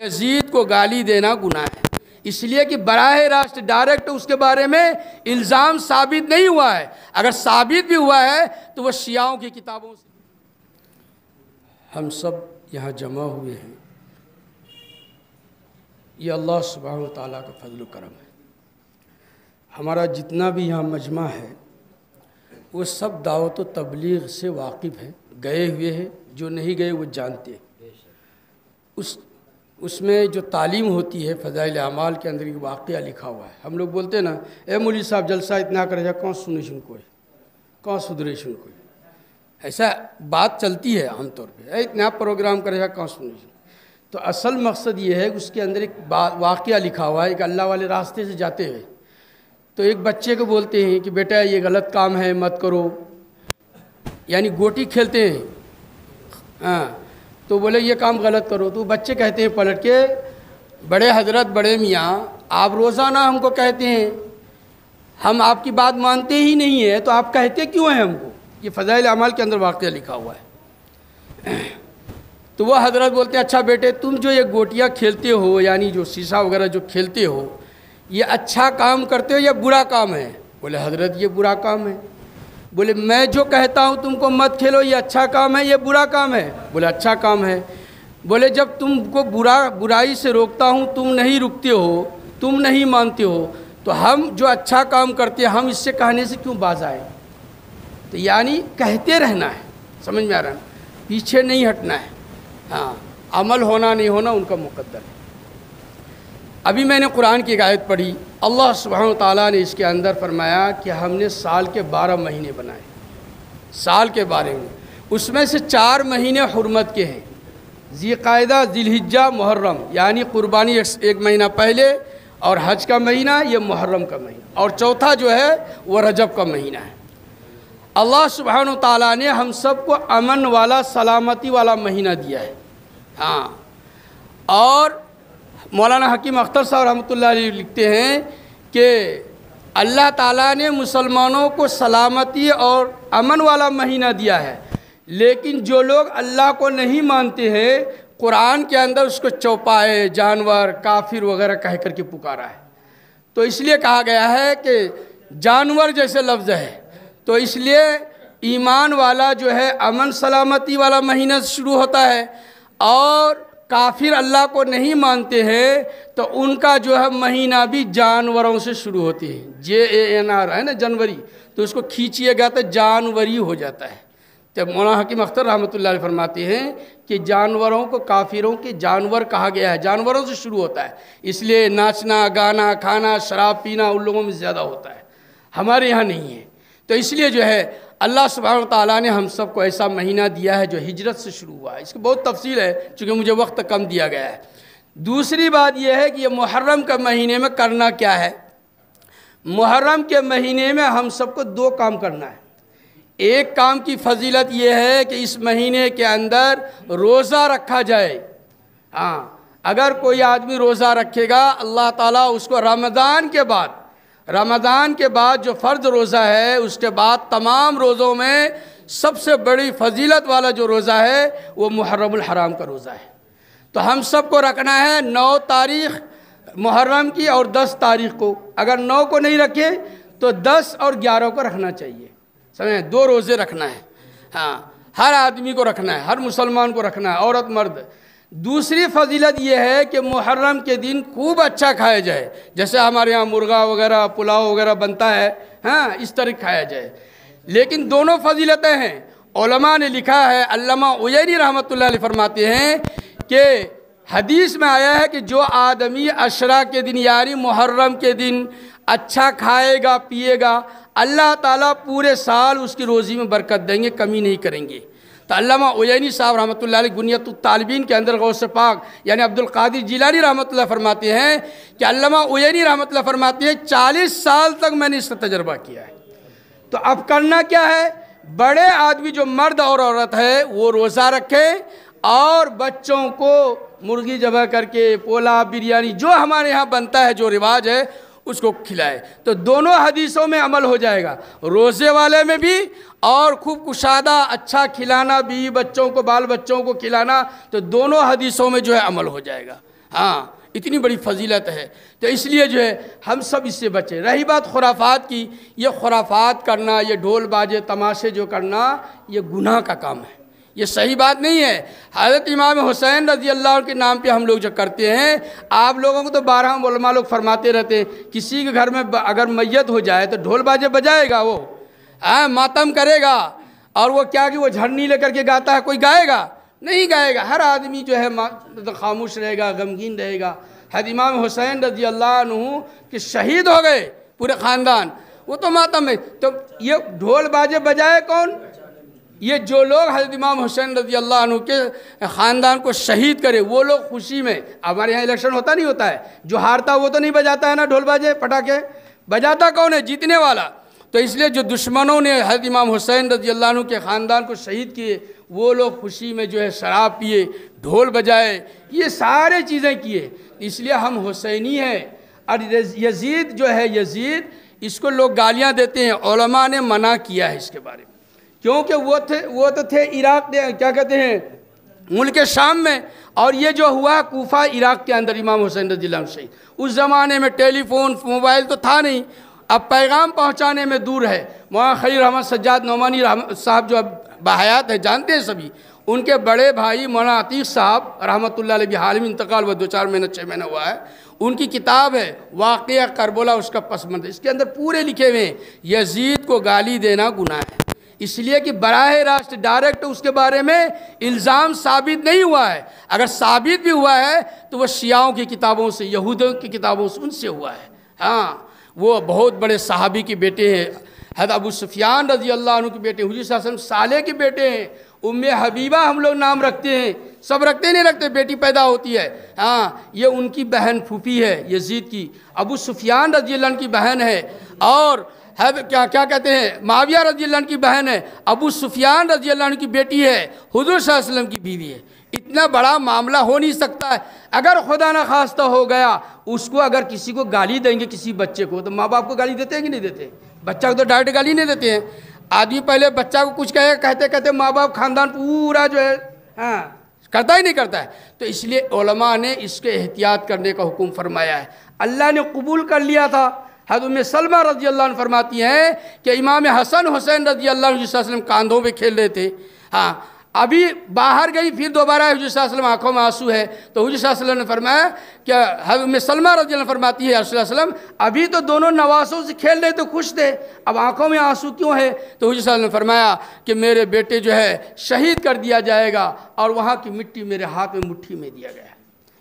Yazid को गाली देना गुनाह है, इसलिए कि बराह रास्त डायरेक्ट उसके बारे में इल्ज़ाम साबित नहीं हुआ है। अगर साबित भी हुआ है तो वह शियाओं की किताबों से। हम सब यहाँ जमा हुए हैं, ये अल्लाह सुब्हानहू व तआला का फजल करम है। हमारा जितना भी यहाँ मजमा है वो सब दावत व तबलीग से वाकिफ़ हैं, गए हुए हैं, जो नहीं गए वो जानते हैं। उसमें जो तालीम होती है फ़ज़ाइल अमाल के अंदर एक वाक़या लिखा हुआ है। हम लोग बोलते हैं ना, ए मौलवी साहब जलसा इतना करे जा, कौन सुने सुन कोई, कौन सुधरे सुन कोई, ऐसा बात चलती है आमतौर पे, इतना प्रोग्राम करे जा, कौन सुने सुन। तो असल मकसद ये है कि उसके अंदर एक वाक़या लिखा हुआ है। एक अल्लाह वाले रास्ते से जाते हुए तो एक बच्चे को बोलते हैं कि बेटा ये गलत काम है, मत करो, यानी गोटी खेलते हैं, हाँ, तो बोले ये काम गलत करो। तो बच्चे कहते हैं पलट के, बड़े हजरत, बड़े मियाँ, आप रोज़ाना हमको कहते हैं, हम आपकी बात मानते ही नहीं है, तो आप कहते क्यों हैं हमको? ये फ़ज़ाइल अमाल के अंदर वाक़या लिखा हुआ है। तो वह हजरत बोलते हैं, अच्छा बेटे, तुम जो ये गोटियाँ खेलते हो, यानी जो शीशा वगैरह जो खेलते हो, ये अच्छा काम करते हो या बुरा काम है? बोले हजरत ये बुरा काम है। बोले मैं जो कहता हूँ तुमको मत खेलो, ये अच्छा काम है, ये बुरा काम है? बोले अच्छा काम है। बोले जब तुमको बुराई से रोकता हूँ तुम नहीं रुकते हो, तुम नहीं मानते हो, तो हम जो अच्छा काम करते हैं हम इससे कहने से क्यों बाज आए? तो यानी कहते रहना है, समझ में आ रहा है, पीछे नहीं हटना है। हाँ, अमल होना नहीं होना उनका मुकद्दर है। अभी मैंने कुरान की एक आयत पढ़ी, अल्लाह सुब्हानहू व तआला ने इसके अंदर फरमाया कि हमने साल के 12 महीने बनाए, साल के बारे में, उसमें से 4 महीने हुर्मत के हैं, ज़िलक़ाइदा, ज़िलहिज्जा, मुहर्रम, यानी कुर्बानी एक महीना पहले, और हज का महीना ये मुहर्रम का महीना, और चौथा जो है वह रजब का महीना है। अल्लाह सुब्हानहू व तआला ने हम सबको अमन वाला, सलामती वाला महीना दिया है। हाँ, और मौलाना हकीम अख्तर साहब रहमतुल्लाह अलैह लिखते हैं कि अल्लाह ताला ने मुसलमानों को सलामती और अमन वाला महीना दिया है, लेकिन जो लोग अल्लाह को नहीं मानते हैं, कुरान के अंदर उसको चौपाए, जानवर, काफिर वगैरह कह करके पुकारा है। तो इसलिए कहा गया है कि जानवर जैसे लफ्ज़ है, तो इसलिए ईमान वाला जो है अमन सलामती वाला महीना से शुरू होता है, और काफिर अल्लाह को नहीं मानते हैं तो उनका जो है महीना भी जानवरों से शुरू होती है। JANR है ना, जनवरी, तो उसको खींचिएगा तो जानवरी हो जाता है। तो मौलाना हकीम अख्तर रहमतुल्लाह अलैह फरमाते हैं कि जानवरों को, काफिरों के जानवर कहा गया है, जानवरों से शुरू होता है। इसलिए नाचना, गाना, खाना, शराब पीना उन लोगों में ज़्यादा होता है, हमारे यहाँ नहीं है। तो इसलिए जो है अल्लाह सुब्हानहू व तआला ने हम सबको ऐसा महीना दिया है जो हिजरत से शुरू हुआ है। इसकी बहुत तफसील है, चूँकि मुझे वक्त कम दिया गया है। दूसरी बात यह है कि ये मुहर्रम के महीने में करना क्या है। मुहर्रम के महीने में हम सबको 2 काम करना है। एक काम की फजीलत यह है कि इस महीने के अंदर रोज़ा रखा जाए। हाँ, अगर कोई आदमी रोज़ा रखेगा, अल्लाह ताला उसको रमज़ान के बाद जो फ़र्ज़ रोज़ा है, उसके बाद तमाम रोज़ों में सबसे बड़ी फजीलत वाला जो रोज़ा है वो मुहर्रमुल हराम का रोज़ा है। तो हम सबको रखना है 9 तारीख़ मुहर्रम की और 10 तारीख़ को। अगर 9 को नहीं रखे तो 10 और 11 को रखना चाहिए, समझे, 2 रोज़े रखना है। हाँ, हर आदमी को रखना है, हर मुसलमान को रखना है, औरत मर्द। दूसरी फजीलत यह है कि मुहर्रम के दिन खूब अच्छा खाया जाए, जैसे हमारे यहाँ मुर्गा वगैरह, पुलाव वगैरह बनता है, हाँ, इस तरह खाया जाए। लेकिन दोनों फजीलतें हैं। उलमा ने लिखा है, अल्लामा उजैनी रहमतुल्लाह अलैह फरमाते हैं कि हदीस में आया है कि जो आदमी अशरा के दिन यानी मुहर्रम के दिन अच्छा खाएगा पिएगा, अल्लाह ताला पूरे साल उसकी रोज़ी में बरकत देंगे, कमी नहीं करेंगे। तो अल्लामा उजैनी साहब रहमतुल्लाह अलैह गुनियतुत तालिबीन के अंदर गौस पाक यानी अब्दुल कादिर जिलानी रहमतुल्लाह फरमाते हैं कि अल्लामा उजैनी रहमतुल्लाह फरमाते हैं 40 साल तक मैंने इसका तजर्बा किया है। तो अब करना क्या है, बड़े आदमी जो मर्द और औरत है वो रोज़ा रखें, और बच्चों को मुर्गी ज़बह करके, पोला, बिरयानी, जो हमारे यहाँ बनता है, जो रिवाज है, उसको खिलाए। तो दोनों हदीसों में अमल हो जाएगा, रोज़े वाले में भी और खूब कुशादा अच्छा खिलाना, बीवी बच्चों को, बाल बच्चों को खिलाना, तो दोनों हदीसों में जो है अमल हो जाएगा। हाँ, इतनी बड़ी फजीलत है। तो इसलिए जो है हम सब इससे बचें। रही बात खुराफात की, ये खुराफात करना, ये ढोल बाजे तमाशे जो करना, ये गुनाह का काम है, ये सही बात नहीं है। हज़रत इमाम हुसैन रज़ी अल्लाह के नाम पे हम लोग जो करते हैं, आप लोगों को तो 12 उलमा लोग फरमाते रहते हैं, किसी के घर में अगर मैयत हो जाए तो ढोल बाजे बजाएगा, वो मातम करेगा, और वो क्या कि वो झरनी लेकर के गाता है, कोई गाएगा? नहीं गाएगा। हर आदमी जो है तो खामोश रहेगा, गमगीन रहेगा। हज़रत इमाम हुसैन रज़ी अल्लाह अन्हु के शहीद हो गए पूरे ख़ानदान, वो तो मातम है। तो ये ढोल बाजे बजाए कौन? ये जो लोग हज़रत इमाम हुसैन रज़ी अल्लाह अन्हु के ख़ानदान को शहीद करे, वो लोग खुशी में। हमारे यहाँ इलेक्शन होता नहीं होता है, जो हारता वो तो नहीं बजाता है ना ढोल बाजे पटाखे, बजाता कौन है? जीतने वाला। तो इसलिए जो दुश्मनों ने हज़रत इमाम हुसैन रज़ी अल्लाह अन्हु के ख़ानदान को शहीद किए, वो लोग खुशी में जो है शराब पिए, ढोल बजाए, ये सारे चीज़ें किए। इसलिए हम हुसैनी हैं। और यजीद जो है, यजीद इसको लोग गालियाँ देते हैं, उलमा ने मना किया है इसके बारे में, क्योंकि वो तो थे इराक़, क्या कहते हैं, मुल्क शाम में, और ये जो हुआ कूफा इराक़ के अंदर इमाम हुसैन रज़ी अल्लाह अन्हु शहीद। उस ज़माने में टेलीफोन मोबाइल तो था नहीं, अब पैगाम पहुंचाने में दूर है। मौलाना खलील अहमद सज्जाद नौमानी साहब जो अब बाहयात है, जानते हैं सभी, उनके बड़े भाई मौलाना अतीक साहब रहमतुल्लाह अलैह हाल में इंतकाल हुआ, 2-4 महीने 6 महीने हुआ है। उनकी किताब है वाक़िया करबला, उसका पसमंद, इसके अंदर पूरे लिखे हुए हैं यजीद को गाली देना गुनाह है, इसलिए कि बराह रास्त डायरेक्ट उसके बारे में इल्ज़ाम साबित नहीं हुआ है। अगर साबित भी हुआ है तो वह शियाओं की किताबों से, यहूदियों की किताबों से, उनसे हुआ है। हाँ, वो बहुत बड़े सहाबी के बेटे हैं, हज़रत अबू सुफियान रज़ी अल्लाह अन्हु के बेटे, हुज़ूर सल्लल्लाहु अलैहि वसल्लम साले के बेटे हैं। उम्मे हबीबा हम लोग नाम रखते हैं, सब रखते नहीं रखते, बेटी पैदा होती है। हाँ, ये उनकी बहन फूफी है यजीद की, अबू सुफियान रज़ी अल्लाह अन्हु की बहन है, और है क्या कहते हैं, माविया रज़ी अल्लाह अन्हु की बहन है, अबू सुफियान रज़ी अल्लाह अन्हु की बेटी है, हुज़ूर सल्लल्लाहु अलैहि वसल्लम की बीवी है। इतना बड़ा मामला हो नहीं सकता है। अगर खुदा न खास्ता हो गया, उसको अगर किसी को गाली देंगे, किसी बच्चे को, तो माँ बाप को गाली देते हैं कि नहीं देते? बच्चा को तो डायरेक्ट गाली नहीं देते हैं। आदमी पहले बच्चा को कुछ कहे, कहते कहते माँ बाप खानदान पूरा जो है हाँ करता ही नहीं करता है। तो इसलिए उलमा ने इसके एहतियात करने का हुक्म फरमाया है। अल्लाह ने कबूल कर लिया था। हज़रत उम्मे सलमा रज़ी अल्लाह अन्हा फरमाती हैं कि इमाम हसन हुसैन रज़ी अल्लाह अन्हु कांधों पे खेल रहे थे। हाँ, अभी बाहर गई, फिर दोबारा हुज़ूर सल्लल्लाहु अलैहि वसल्लम आँखों में आंसू है, तो हुज़ूर सल्लल्लाहु अलैहि वसल्लम ने फरमाया कि हज़रत उम्मे सलमा रज़ी अल्लाह फरमाती है रसूल सल्लल्लाहु अलैहि वसल्लम अभी तो दोनों नवासों से खेल रहे थे, खुश थे, अब आँखों में आंसू क्यों है? तो हुज़ूर सल्लल्लाहु अलैहि वसल्लम ने फरमाया कि मेरे बेटे जो है शहीद कर दिया जाएगा, और वहाँ की मिट्टी मेरे हाथ में मुट्ठी में दिया गया,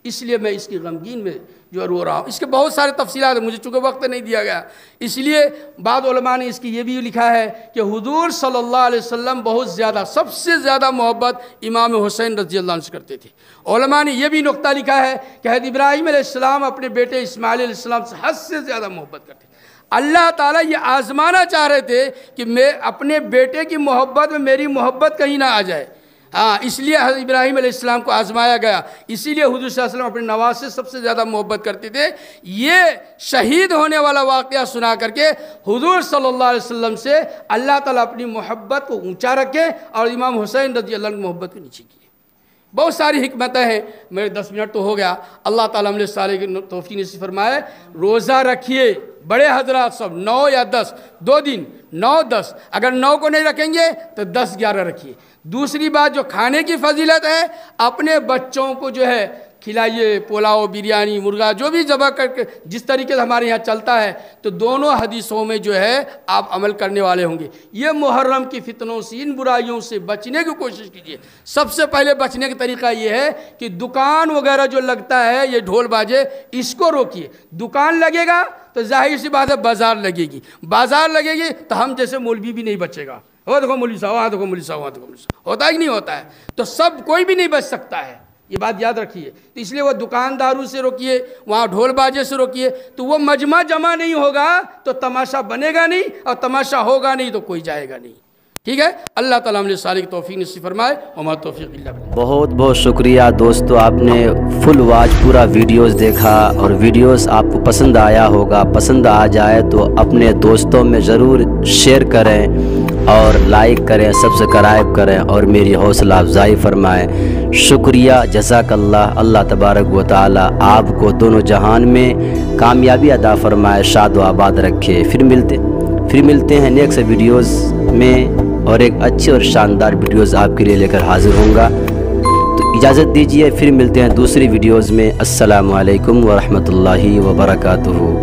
इसलिए मैं इसकी गमगीन में जो रो रहा हूँ। इसके बहुत सारे तफसीलात, मुझे चूँकि वक्त नहीं दिया गया, इसलिए बाद उलमा ने इसकी ये भी लिखा है कि हुजूर सल्लल्लाहु अलैहि वसल्लम बहुत ज़्यादा, सबसे ज़्यादा मोहब्बत इमाम हुसैन रज़ी अल्लाह अन्हु से करते थे। उलमा ने यह भी नुक्ता लिखा है कि हज़रत इब्राहीम अलैहिस्सलाम अपने बेटे इस्माइल अलैहिस्सलाम से हद से ज़्यादा मोहब्बत करते थे। अल्लाह ताला ये आज़माना चाह रहे थे कि मैं अपने बेटे की मोहब्बत में मेरी मोहब्बत कहीं ना आ जाए। हाँ, इसलिए हज़रत इब्राहीम अलैहिस्सलाम को आज़माया गया, इसीलिए हुज़ूर सल्लल्लाहु अलैहि वसल्लम अपने नवाज से सबसे ज़्यादा मोहब्बत करते थे। ये शहीद होने वाला वाक़या सुना करके हुज़ूर सल्लल्लाहु अलैहि वसल्लम से अल्लाह ताला अपनी मोहब्बत को ऊंचा रखे और इमाम हुसैन रज़ी अल्लाह अन्हु की मोहब्बत को नीचे किए। बहुत सारी हिकमतें हैं, मेरे 10 मिनट तो हो गया। अल्लाह ताला हमने सारे की तौफीक नसीब फरमाए। रोज़ा रखिए, बड़े हजरात सब 9 या 10, 2 दिन 9-10, अगर 9 को नहीं रखेंगे तो 10-11 रखिए। दूसरी बात, जो खाने की फजीलत है, अपने बच्चों को जो है खिलाइए, पुलाव, बिरयानी, मुर्गा, जो भी ज़बह करके जिस तरीके से हमारे यहाँ चलता है, तो दोनों हदीसों में जो है आप अमल करने वाले होंगे। ये मुहर्रम की फितनों से, इन बुराइयों से बचने की कोशिश कीजिए। सबसे पहले बचने का तरीका ये है कि दुकान वगैरह जो लगता है, ये ढोल बाजे, इसको रोकिए। दुकान लगेगा तो जाहिर सी बात है बाजार लगेगी, बाजार लगेगी तो हम जैसे मौलवी भी नहीं बचेगा। हो देखो मौलवी साहब, वहाँ देखो मौलवी साहब, वहाँ देखो मौलवी साहब, होता है कि नहीं होता है? तो सब कोई भी नहीं बच सकता है, ये बात याद रखिए। तो इसलिए वो दुकानदारों से रोकिए, वहाँ ढोल बाजे से रोकिए, तो वो मजमा जमा नहीं होगा तो तमाशा बनेगा नहीं, और तमाशा होगा नहीं तो कोई जाएगा नहीं। ठीक है, अल्लाह ताला हमने सारी की तौफीक नसीब फरमाए। वमा तौफीक इल्ला बिल्लाह। बहुत बहुत शुक्रिया दोस्तों, आपने फुल वॉच पूरा वीडियोस देखा और वीडियोस आपको पसंद आया होगा। पसंद आ जाए तो अपने दोस्तों में ज़रूर शेयर करें और लाइक करें, सब्सक्राइब करें और मेरी हौसला अफजाई फरमाएं। शुक्रिया, जज़ाकल्लाह। अल्लाह तबारक व तआला आपको दोनों जहान में कामयाबी अता फरमाए, शाद व आबाद रखे। फिर मिलते हैं नेक्स्ट वीडियोज़ में, और एक अच्छे और शानदार वीडियोज़ आपके लिए लेकर हाजिर होऊंगा। तो इजाज़त दीजिए, फिर मिलते हैं दूसरी वीडियोज़ में। अस्सलामु अलैकुम व रहमतुल्लाहि व बरकातुहू।